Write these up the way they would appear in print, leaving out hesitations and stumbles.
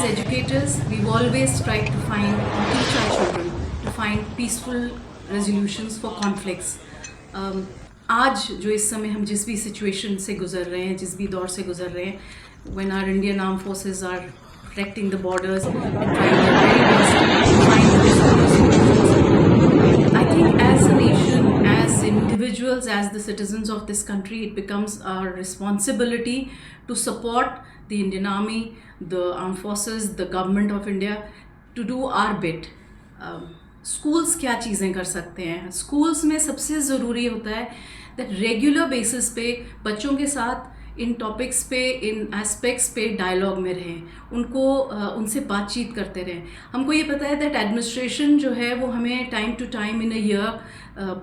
educators, we've always tried to teach our children to find peaceful resolutions for conflicts. आज जो इस समय हम जिस भी सिचुएशन से गुजर रहे हैं, जिस भी दौर से गुजर रहे हैं, when our Indian armed forces are protecting the borders and trying their very best to find peaceful resolutions, I think as a nation, as individuals, as the citizens of this country, it becomes our responsibility to support the Indian Army, the armed forces, the government of India, to do our bit. Schools क्या चीज़ें कर सकते हैं? Schools में सबसे ज़रूरी होता है दैट रेगुलर बेसिस पे बच्चों के साथ इन टॉपिक्स पे, इन एस्पेक्ट्स पे डायलॉग में रहें, उनको उनसे बातचीत करते रहें. हमको ये पता है दैट एडमिनिस्ट्रेशन जो है वो हमें time to time in a year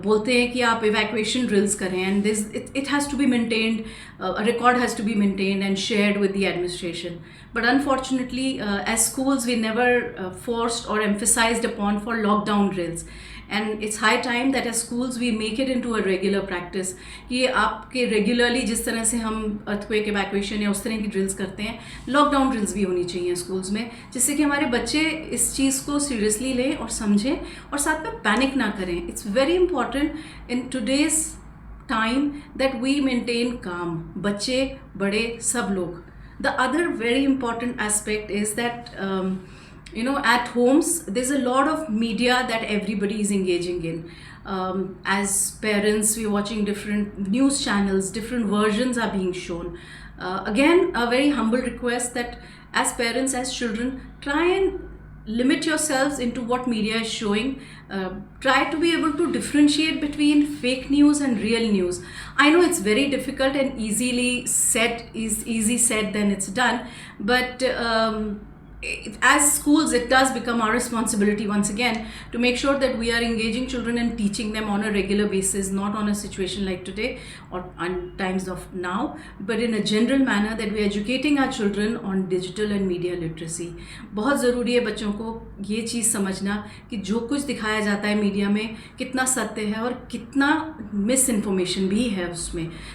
बोलते हैं कि आप इवैक्यूएशन ड्रिल्स करें and this it has to be maintained, a record has to be maintained and shared with the administration. But unfortunately, as schools, we never forced or emphasized upon for lockdown drills. And it's high time that as schools we make it into a regular practice कि आपके regularly जिस तरह से हम earthquake evacuation या उस तरह की drills करते हैं, lockdown drills भी होनी चाहिए schools में, जिससे कि हमारे बच्चे इस चीज़ को seriously लें और समझें और साथ में panic ना करें. It's very important in today's time that we maintain calm, बच्चे बड़े सब लोग. The other very important aspect is that at homes there's a lot of media that everybody is engaging in. As parents, we're watching different news channels, different versions are being shown. Again, a very humble request that as parents, as children, try and limit yourselves into what media is showing. Try to be able to differentiate between fake news and real news. I know it's very difficult and easy said than it's done, but as schools, it does become our responsibility once again to make sure that we are engaging children and teaching them on a regular basis, not on a situation like today or on times of now, but in a general manner that we are educating our children on digital and media literacy. बहुत ज़रूरी है बच्चों को ये चीज़ समझना कि जो कुछ दिखाया जाता है मीडिया में कितना सत्य है और कितना मिस इन्फॉर्मेशन भी है उसमें.